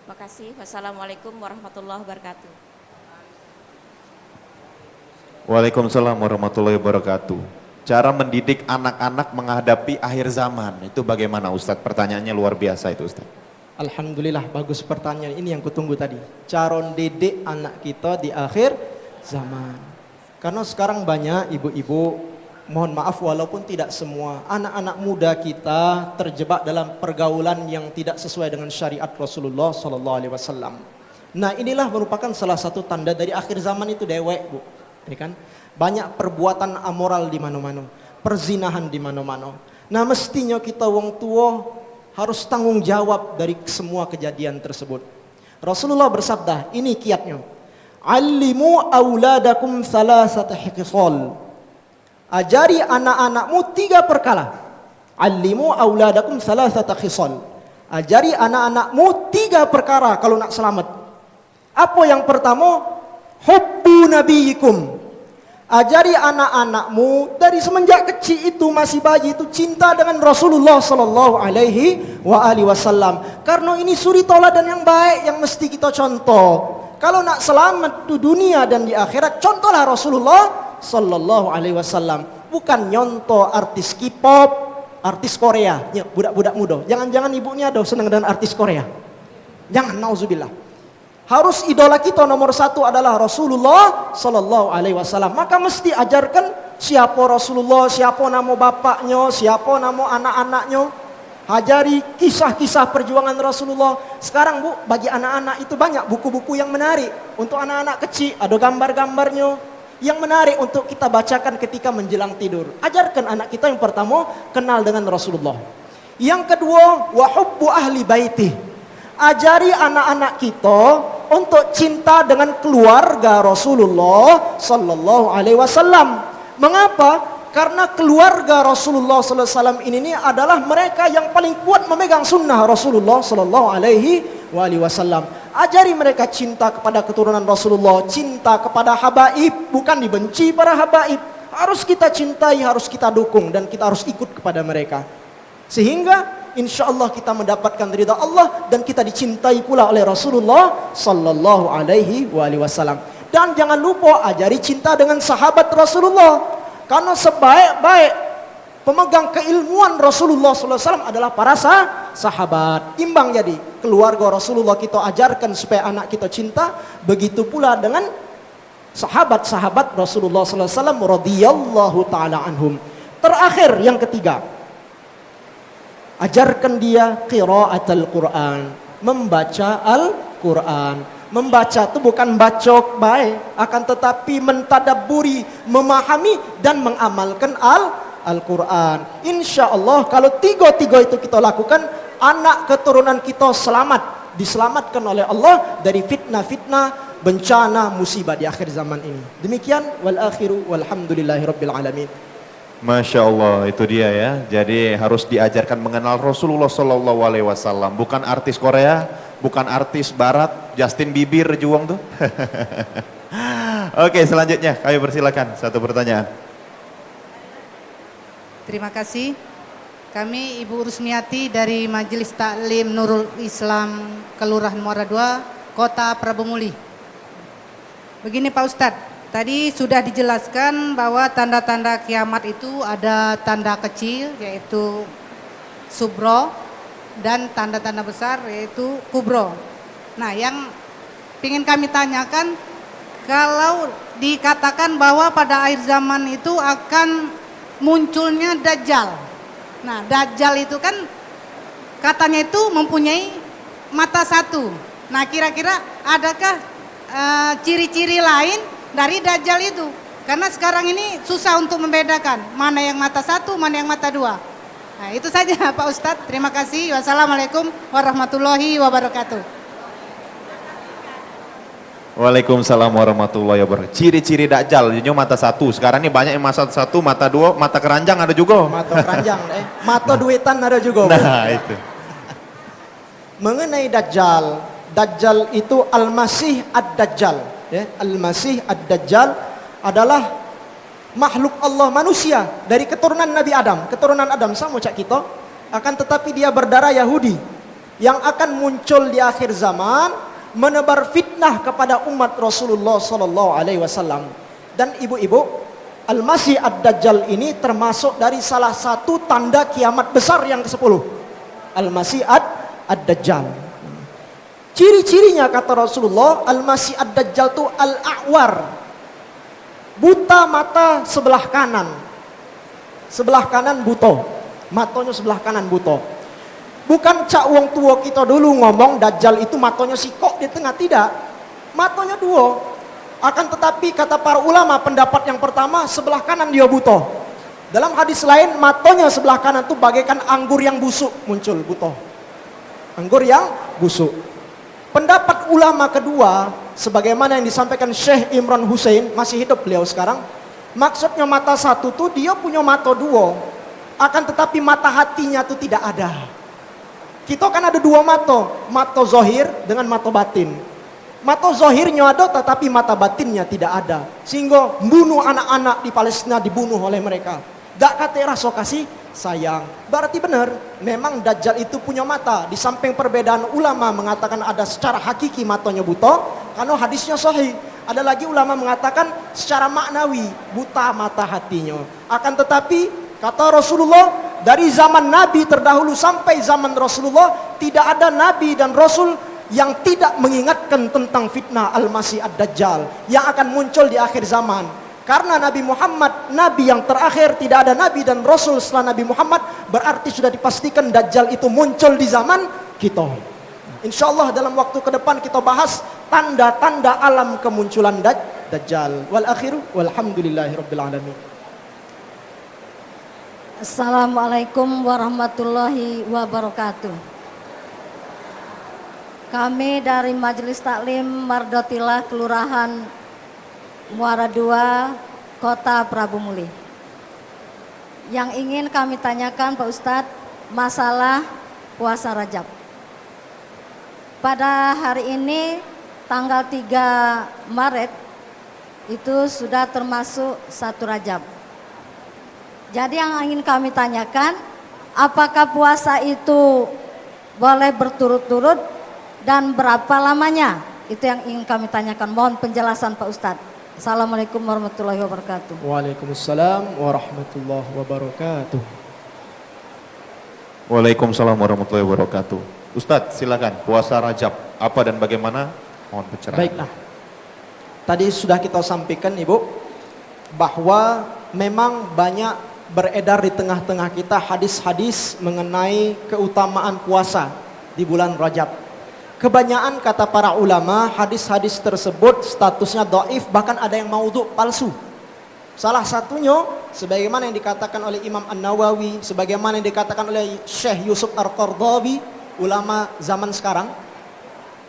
Terima kasih. Wassalamualaikum warahmatullahi wabarakatuh. Waalaikumsalam warahmatullahi wabarakatuh. Cara mendidik anak-anak menghadapi akhir zaman, itu bagaimana Ustadz? Pertanyaannya luar biasa itu Ustadz. Alhamdulillah, bagus pertanyaan. Ini yang kutunggu tadi. Cara mendidik anak kita di akhir zaman. Karena sekarang banyak ibu-ibu, mohon maaf walaupun tidak semua, anak-anak muda kita terjebak dalam pergaulan yang tidak sesuai dengan syariat Rasulullah SAW. Nah, inilah merupakan salah satu tanda dari akhir zaman itu, dewek, Bu. Ya kan? Banyak perbuatan amoral di mana-mana, perzinahan di mana-mana. Nah, mestinya kita wong tua harus tanggung jawab dari semua kejadian tersebut. Rasulullah bersabda, ini kiatnya. Allimu auladakum salasata hiqsal. Ajari anak-anakmu 3 perkara. Allimu auladakum salasata khisal. Ajari anak-anakmu 3 perkara kalau nak selamat. Apa yang pertama? Hubbu nabiyikum. Ajari anak-anakmu dari semenjak kecil itu, masih bayi itu, cinta dengan Rasulullah sallallahu alaihi wasallam. Karena ini suri tauladan yang baik yang mesti kita contoh. Kalau nak selamat di dunia dan di akhirat, contohlah Rasulullah sallallahu alaihi wasallam. Bukan nyontoh artis K-pop, artis Korea, ya, budak-budak muda. Jangan-jangan ibunya ada senang dengan artis Korea. Jangan, nauzubillah. Harus idola kita nomor 1 adalah Rasulullah sallallahu alaihi wasallam. Maka mesti ajarkan siapa Rasulullah, siapa nama bapaknya, siapa nama anak-anaknya. Ajari kisah-kisah perjuangan Rasulullah. Sekarang Bu, bagi anak-anak itu banyak buku-buku yang menarik. Untuk anak-anak kecil ada gambar-gambarnya yang menarik untuk kita bacakan ketika menjelang tidur. Ajarkan anak kita yang pertama kenal dengan Rasulullah. Yang kedua, wa hubbu ahli baiti. Ajari anak-anak kita untuk cinta dengan keluarga Rasulullah sallallahu alaihi wasallam. Mengapa? Karena keluarga Rasulullah sallallahu alaihi wasallam ini adalah mereka yang paling kuat memegang sunnah Rasulullah sallallahu alaihi wasallam. Ajari mereka cinta kepada keturunan Rasulullah, cinta kepada habaib, bukan dibenci para habaib. Harus kita cintai, harus kita dukung, dan kita harus ikut kepada mereka. Sehingga insya Allah kita mendapatkan ridha Allah dan kita dicintai pula oleh Rasulullah sallallahu alaihi wasallam. Dan jangan lupa ajari cinta dengan sahabat Rasulullah. Karena sebaik-baik pemegang keilmuan Rasulullah sallallahu alaihi wasallam adalah para sahabat. Imbang jadi keluarga Rasulullah kita ajarkan supaya anak kita cinta, begitu pula dengan sahabat-sahabat Rasulullah sallallahu alaihi wasallam radhiyallahu taala anhum. Terakhir yang ketiga, ajarkan dia qiraatul Quran, membaca Al-Quran. Membaca itu bukan bacok baik, akan tetapi mentadabburi, memahami dan mengamalkan Al-Quran. Insya Allah kalau tiga-tiga itu kita lakukan, anak keturunan kita selamat, diselamatkan oleh Allah dari fitnah-fitnah, bencana, musibah di akhir zaman ini. Demikian, wal akhiru walhamdulillahi rabbil alamin. Masya Allah, itu dia ya. Jadi harus diajarkan mengenal Rasulullah Sallallahu Alaihi Wasallam, bukan artis Korea, bukan artis Barat, Justin Bieber juang tuh. Oke, selanjutnya kami persilakan satu pertanyaan. Terima kasih. Kami Ibu Rusmiati dari Majelis Taklim Nurul Islam Kelurahan Muara II, Kota Prabomuli. Begini Pak Ustadz. Tadi sudah dijelaskan bahwa tanda-tanda kiamat itu ada tanda kecil yaitu subro dan tanda-tanda besar yaitu kubro. Nah, yang ingin kami tanyakan, kalau dikatakan bahwa pada akhir zaman itu akan munculnya Dajjal. Nah, Dajjal itu kan katanya itu mempunyai mata 1. Nah, kira-kira adakah ciri-ciri lain dari Dajjal itu? Karena sekarang ini susah untuk membedakan mana yang mata 1, mana yang mata 2. Nah, itu saja Pak Ustadz. Terima kasih. Wassalamualaikum warahmatullahi wabarakatuh. Waalaikumsalam warahmatullahi wabarakatuh. Ciri-ciri Dajjal, ini mata 1. Sekarang ini banyak yang mata 1, mata 2, mata keranjang ada juga. Mata keranjang, mata duitan ada juga. Nah, itu. mengenai Dajjal. Dajjal itu Al-Masih Ad-Dajjal. Ya, Al-Masih Ad-Dajjal adalah makhluk Allah manusia dari keturunan Nabi Adam. Keturunan Adam sama cak kita. Akan tetapi dia berdarah Yahudi. Yang akan muncul di akhir zaman, menebar fitnah kepada umat Rasulullah SAW. Dan ibu-ibu, Al-Masih Ad-Dajjal ini termasuk dari salah satu tanda kiamat besar yang ke-10. Al-Masih Ad-Dajjal. Ciri-cirinya kata Rasulullah, Al-Masih Ad-Dajjal itu al-a'war. Buta mata sebelah kanan. Sebelah kanan buta. Matanya sebelah kanan buta. Bukan cak wong tua kita dulu ngomong Dajjal itu matanya sikok di tengah, tidak. Matanya dua. Akan tetapi kata para ulama, pendapat yang pertama sebelah kanan dia buta. Dalam hadis lain matanya sebelah kanan itu bagaikan anggur yang busuk muncul buta. Anggur yang busuk. Pendapat ulama kedua, sebagaimana yang disampaikan Syekh Imran Hussein, masih hidup beliau sekarang. Maksudnya mata satu tuh dia punya mata dua, akan tetapi mata hatinya tuh tidak ada. Kita kan ada dua mata zohir dengan mata batin. Mata zohirnya ada, tetapi mata batinnya tidak ada. Sehingga bunuh anak-anak di Palestina dibunuh oleh mereka. Gak kata rasa kasih sayang. Berarti benar, memang Dajjal itu punya mata. Di samping perbedaan ulama mengatakan ada secara hakiki matanya buta, karena hadisnya sahih. Ada lagi ulama mengatakan secara maknawi buta mata hatinya. Akan tetapi kata Rasulullah, dari zaman Nabi terdahulu sampai zaman Rasulullah, tidak ada Nabi dan Rasul yang tidak mengingatkan tentang fitnah Al-Masih Ad-Dajjal yang akan muncul di akhir zaman. Karena Nabi Muhammad, Nabi yang terakhir, tidak ada Nabi dan Rasul setelah Nabi Muhammad, berarti sudah dipastikan Dajjal itu muncul di zaman kita. Insya Allah dalam waktu ke depan kita bahas tanda-tanda alam kemunculan Dajjal. Wal akhiru walhamdulillahi rabbil alamin. Assalamualaikum warahmatullahi wabarakatuh. Kami dari Majelis Taklim Mardotilah Kelurahan Muara II, Kota Prabu Muli. Yang ingin kami tanyakan Pak Ustadz, masalah puasa Rajab. Pada hari ini tanggal 3 Maret itu sudah termasuk 1 Rajab. Jadi yang ingin kami tanyakan, apakah puasa itu boleh berturut-turut dan berapa lamanya? Itu yang ingin kami tanyakan. Mohon penjelasan Pak Ustadz. Assalamualaikum warahmatullahi wabarakatuh. Waalaikumsalam warahmatullahi wabarakatuh. Waalaikumsalam warahmatullahi wabarakatuh. Ustadz silakan, puasa Rajab apa dan bagaimana? Mohon pencerahan. Baiklah. Tadi sudah kita sampaikan Ibu, bahwa memang banyak beredar di tengah-tengah kita hadis-hadis mengenai keutamaan puasa di bulan Rajab. Kebanyakan kata para ulama, hadis-hadis tersebut statusnya dhaif, bahkan ada yang maudhu, palsu. Salah satunya sebagaimana yang dikatakan oleh Imam An-Nawawi, sebagaimana yang dikatakan oleh Syekh Yusuf Ar-Qardawi, ulama zaman sekarang.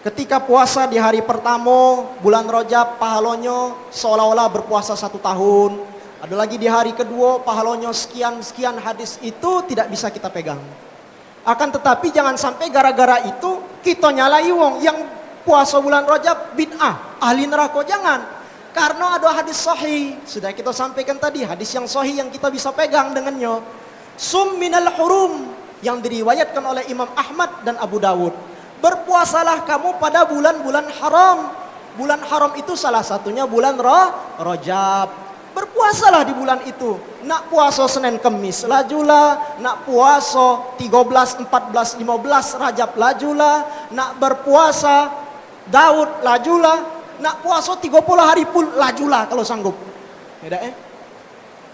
Ketika puasa di hari pertama bulan Rajab, pahalanya seolah-olah berpuasa 1 tahun. Ada lagi di hari kedua, pahalanya sekian-sekian, hadis itu tidak bisa kita pegang. Akan tetapi jangan sampai gara-gara itu kita nyalai wong yang puasa bulan Rajab bid'ah, ahli neraka, jangan. Karena ada hadis sahih, sudah kita sampaikan tadi, hadis yang sahih yang kita bisa pegang dengannya. Sum minal hurum, yang diriwayatkan oleh Imam Ahmad dan Abu Dawud. Berpuasalah kamu pada bulan-bulan haram. Bulan haram itu salah satunya bulan Rajab. Berpuasalah di bulan itu. Nak puasa Senin Kemis, lajulah. Nak puasa 13, 14, 15 Rajab, lajulah. Nak berpuasa Daud, lajulah. Nak puasa 30 hari pun, lajulah kalau sanggup. Tidak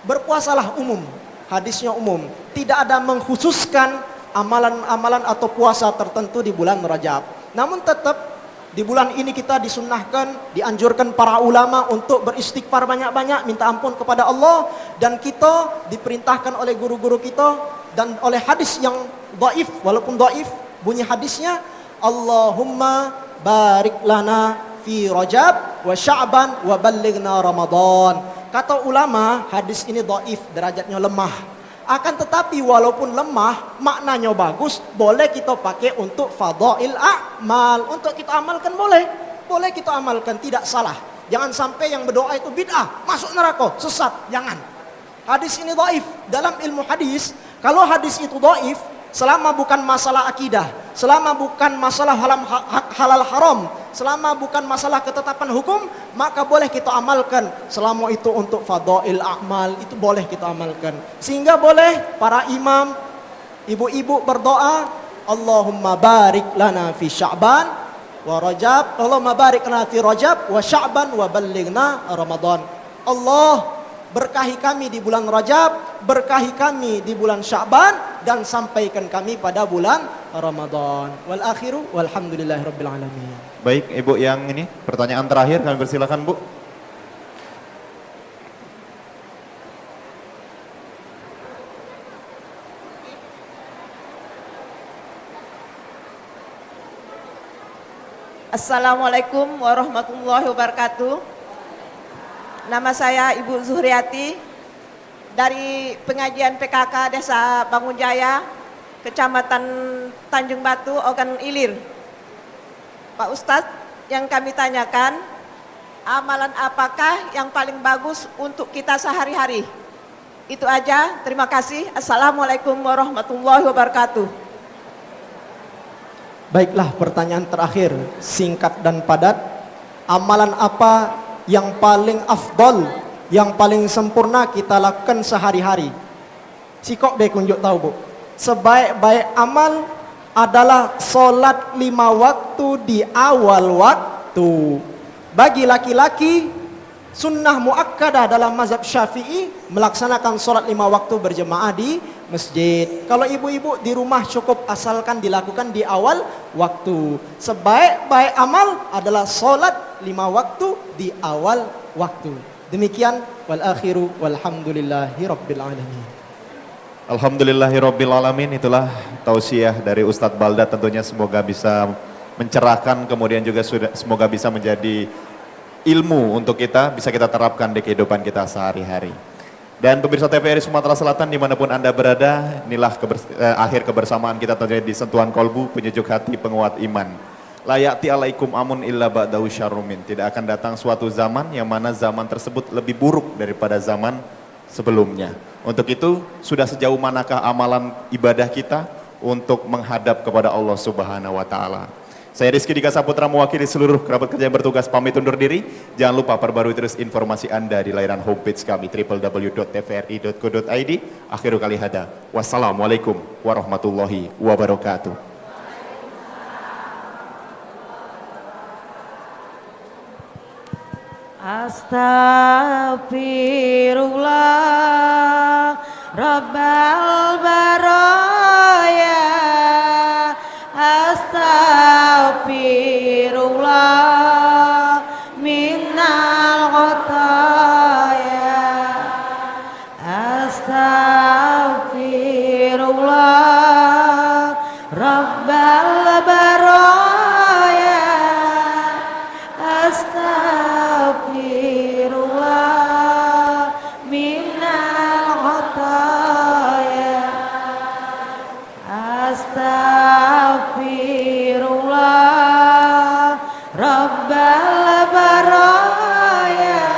Berpuasalah umum. Hadisnya umum. Tidak ada mengkhususkan amalan-amalan atau puasa tertentu di bulan Rajab. Namun tetap di bulan ini kita disunnahkan, dianjurkan para ulama untuk beristighfar banyak-banyak, minta ampun kepada Allah. Dan kita diperintahkan oleh guru-guru kita dan oleh hadis yang dhaif, walaupun dhaif bunyi hadisnya, Allahumma barik lana fi Rajab wa Sya'ban wa ballighna Ramadan. Kata ulama, hadis ini dhaif, derajatnya lemah. Akan tetapi walaupun lemah, maknanya bagus, boleh kita pakai untuk fadail a'mal. Untuk kita amalkan boleh. Boleh kita amalkan, tidak salah. Jangan sampai yang berdoa itu bid'ah, masuk neraka, sesat. Jangan. Hadis ini dhaif. Dalam ilmu hadis, kalau hadis itu dhaif, selama bukan masalah akidah, selama bukan masalah halal haram, selama bukan masalah ketetapan hukum, maka boleh kita amalkan. Selama itu untuk fadail a'mal, itu boleh kita amalkan. Sehingga boleh para imam, ibu-ibu berdoa, Allahumma barik lana fi Sya'ban wa Rajab, Allahumma barik lana fi Rajab wa Sya'ban wa ballighna Ramadan. Allah, berkahi kami di bulan Rajab, berkahi kami di bulan Sya'ban, dan sampaikan kami pada bulan Ramadan. Wal akhiru walhamdulillahirabbil alamin. Baik, Ibu yang ini pertanyaan terakhir kami persilakan, Bu. Assalamualaikum warahmatullahi wabarakatuh. Nama saya Ibu Zuhriati dari pengajian PKK Desa Bangunjaya, Kecamatan Tanjung Batu, Ogan Ilir. Pak Ustadz, yang kami tanyakan, amalan apakah yang paling bagus untuk kita sehari-hari? Itu aja, terima kasih. Assalamualaikum warahmatullahi wabarakatuh. Baiklah, pertanyaan terakhir, singkat dan padat. Amalan apa yang paling afdal, yang paling sempurna kita lakukan sehari-hari? Sikok deh kunjuk tahu, Bu. Sebaik-baik amal adalah solat 5 waktu di awal waktu. Bagi laki-laki, sunnah muakkadah dalam mazhab Syafi'i melaksanakan solat 5 waktu berjemaah di masjid. Kalau ibu-ibu di rumah cukup asalkan dilakukan di awal waktu. Sebaik-baik amal adalah solat 5 waktu di awal waktu. Demikian, wal akhiru walhamdulillahi rabbil alamin. Alhamdulillahirabbil alamin. Itulah tausiah dari Ustadz Balda, tentunya semoga bisa mencerahkan, kemudian juga semoga bisa menjadi ilmu untuk kita, bisa kita terapkan di kehidupan kita sehari-hari. Dan pemirsa TVRI Sumatera Selatan dimanapun Anda berada, inilah akhir kebersamaan kita tentunya di Sentuhan Kolbu, penyejuk hati, penguat iman. La ya'ti alaikum amun illa ba'dahu syarrum min. Tidak akan datang suatu zaman yang mana zaman tersebut lebih buruk daripada zaman sebelumnya. Untuk itu, sudah sejauh manakah amalan ibadah kita untuk menghadap kepada Allah Subhanahu wa taala? Saya Rizky Dika Saputra mewakili seluruh kerabat kerja yang bertugas pamit undur diri. Jangan lupa perbarui terus informasi Anda di layanan homepage kami www.tvri.co.id. Akhirul kali hada. Wassalamualaikum warahmatullahi wabarakatuh. Astagfirullah Rabbal baraya, astagfirullah minal khotaya, astagfirullah Rabbal baraya, astagfirullah minal khotaya, astagfirullah Rabbal baraya,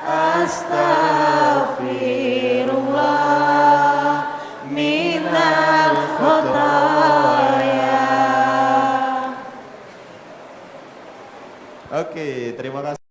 astagfirullah minal khotaya. Oke, terima kasih.